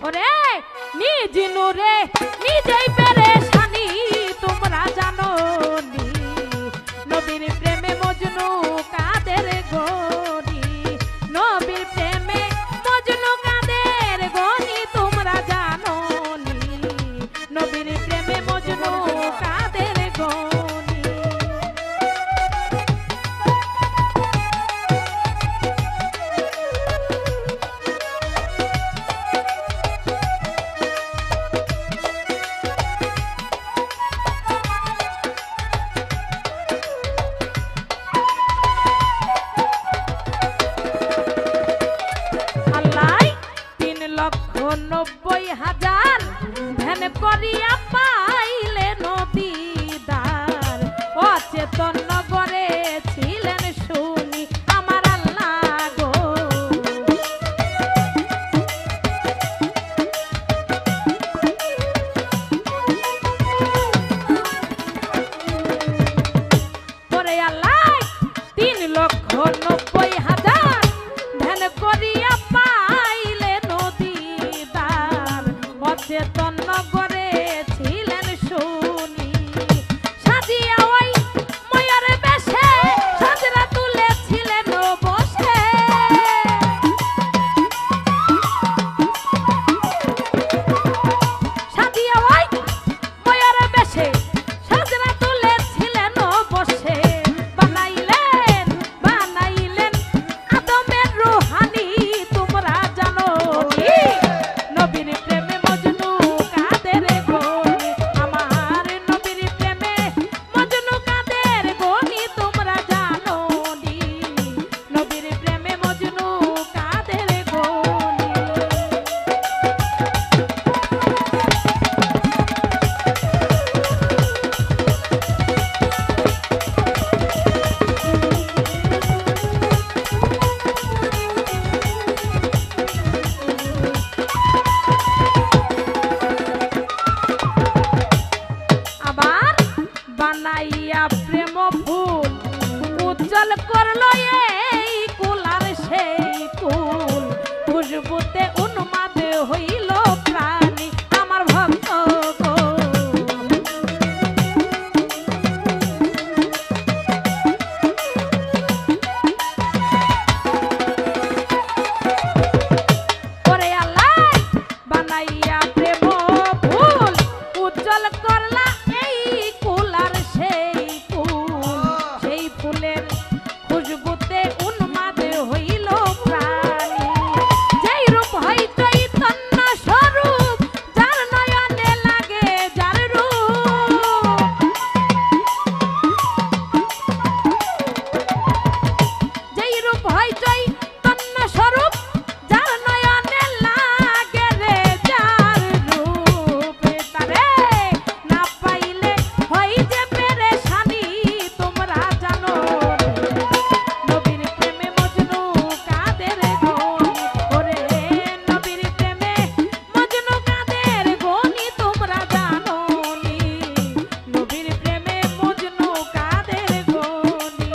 ওরে নিজ নূরে নিজেই পেরেশানি তোমরা জানো নি নবীর প্রেমে মজনু কাদের গনি নবীর প্রেমে মজনু কাদের গনি তোমরা জানো নি নবীর প্রেমে মজনু কাদের গনি ধ্যান করিয়া পাইলে নদীদার অচেতন নগরে ছিলেন শুনি আমার আল্লাহ গো ওরে আল্লাহ 3,90,000 ধ্যান করিয়া পাইলে নদীদার অচেতন নগরে ছিলেন শুনি সাজিয়া ওই ময়ূর বেশে সাজরা তুলেছিলেন বসে সাজিয়া ওই ময়ূর বেশে সাজরা তুলেছিলেন বসে বানাইলেন আদমের রুহানি তোমরা জানো নি নবীর প্রেমে মজনু কাদের গনি আমার নবীর প্রেমে মজনু কাদের গনি তোমরা জানো নি নবীর প্রেমে মজনু কাদের গনি আবার বানাইয়া প্রেম ফুল উজ্জ্বল করলো এই কুলার সেই কুল খুশবুতে উন্মাদ হইল প্রাণী আমার ভক্ত গো ওরে আল্লাহ বানাইয়া প্রেম ফুল উজ্জ্বল করলা এই কুলার সেই ফুলের খুশবুতে উন্মাদ হইল প্রাণী যেই রূপ হয় চৈতন্য স্বরূপ যার নয়নে লাগে যার রূপ যেই রূপ হয় চৈতন্য স্বরূপ যার নয়নে লাগে রে যার রূপ তারে না পাইলে হয় যে পেরেশানি তোমরা জানো নবীর প্রেমে মজনু কাদের গনি ওরে নবীর প্রেমে মজনু কাদের গনি তোমরা জানো নি নবীর প্রেমে মজনু কাদের গনি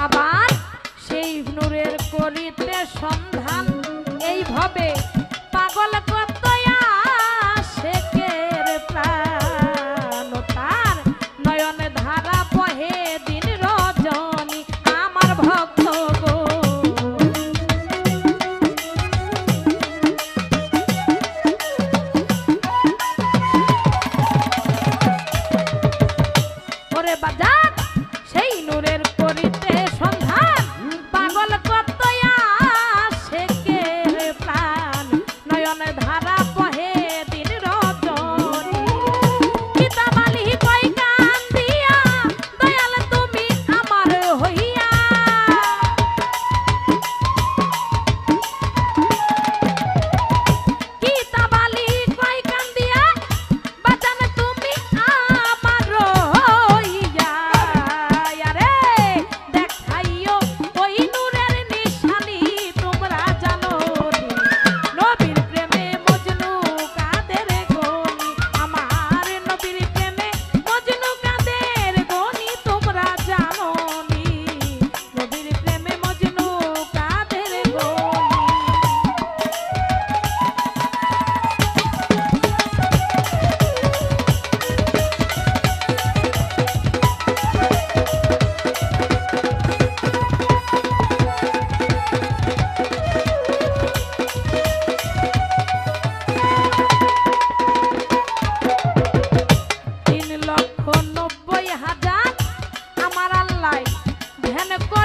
আবার সেই নূরের করিতে সন্ধান এইভাবে পাগল কত আশেকের প্রাণ তার নয়নে ধারা বহে দিন রজনী আমার ভক্ত গো ওরে বাজার সেই নূরের করিতে সন্ধান পাগল কত আশেকের প্রাণ নয়নে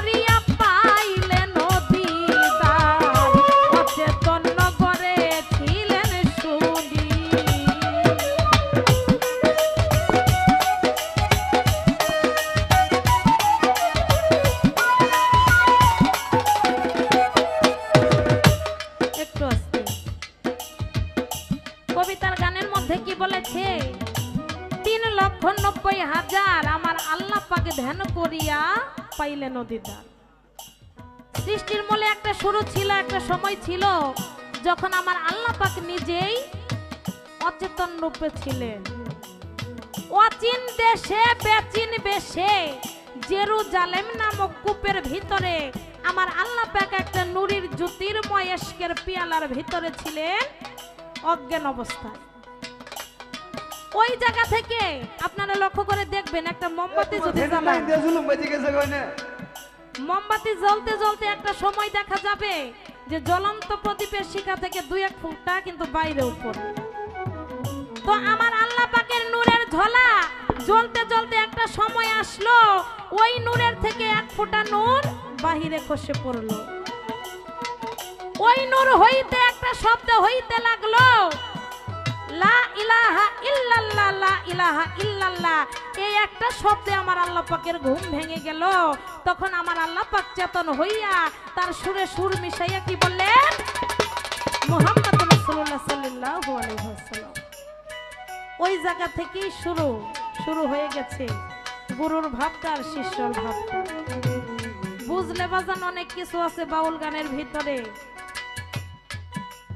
পড়িয়া পাইলে নদী দ্বার অচেতন নগরে ছিলেন শুনি। একটু আস্তে। কবিতার গানের মধ্যে কি বলেছে? ৩,৯০,০০০ আমার আল্লাহ পাকে ধ্যান করিয়া পাইলে নদী দ্বার। সৃষ্টির মূলে একটা শুরু ছিল, একটা সময় ছিল যখন আমার আল্লাহ পাক নিজেই অচেতন রূপে ছিলেন। অচিন দেশে বেচিন বেশে জেরুজালেম নামক কূপের ভিতরে আমার আল্লাহ পাক একটা নুরির জ্যোতির্ময় এশকের পিয়ালার ভিতরে ছিলেন অজ্ঞান অবস্থায়। ওই জায়গা থেকে আপনারা লক্ষ্য করে দেখবেন একটা মোমবাতি যদি জ্বালান, মোমবাতি জ্বলতে জ্বলতে একটা সময় দেখা যাবে যে জ্বলন্ত প্রদীপের শিখা থেকে ২-১ ফুটা কিন্তু বাইরে উপরে। তো আমার আল্লাহ পাকের নূরের ঝলা জ্বলতে জ্বলতে একটা সময় আসলো ওই নূরের থেকে ১ ফোঁটা নূর বাহিরে খসে পড়লো। ওই নূর হইতে একটা শব্দ হইতে লাগলো, লা ইলাহা ইল্লাল্লাহ, লা ইলাহা ইল্লাল্লাহ। এই একটা শব্দে আমার আল্লাহ পাকের ঘুম ভেঙে গেল। তখন আমার আল্লাহ পাক চেতন হইয়া তার সুরে সুর মিশাইয়া কি বললেন? মুহাম্মদ রাসূলুল্লাহ সাল্লাল্লাহু আলাইহি ওয়াসাল্লাম। ওই জায়গা থেকেই শুরু হয়ে গেছে গুরুর ভাবটা আর শিষ্যর ভাবটা। বুঝলে বাজান অনেক কিছু আছে বাউল গানের ভিতরে,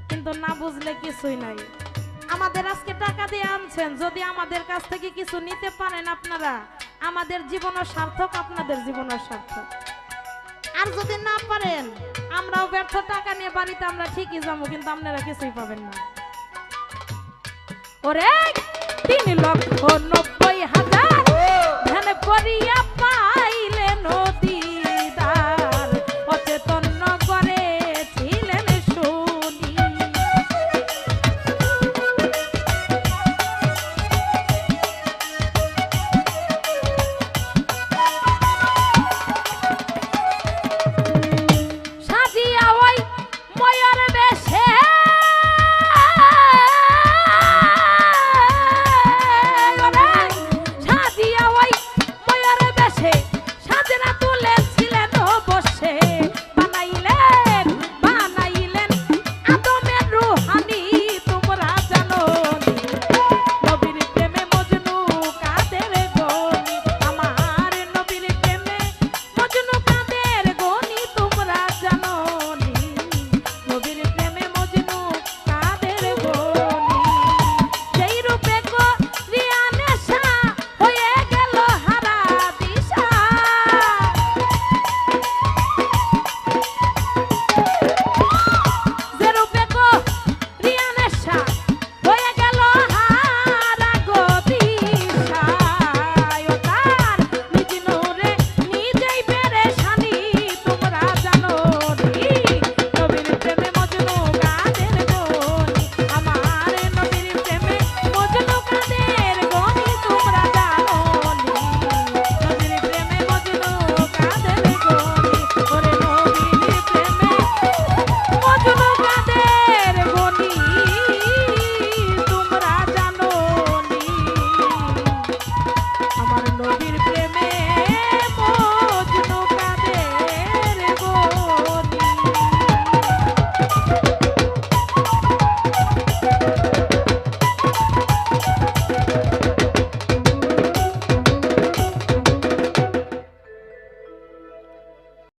কিন্তু না বুঝলে কিছুই নাই। আমাদের আজকে টাকা দিয়ে আনছেন, যদি আমাদের কাছ থেকে কিছু নিতে পারেন আপনারা, আমাদের জীবনও সার্থক, আপনাদের জীবনও সার্থক। আর যদি না পারেন, আমরাও ব্যর্থ টাকা নিয়ে বাড়িতে আমরা ঠিকই যাবো, কিন্তু আপনারা কিছুই পাবেন না। ওরে ৩,৯০,০০০ ধ্যান করিয়া পা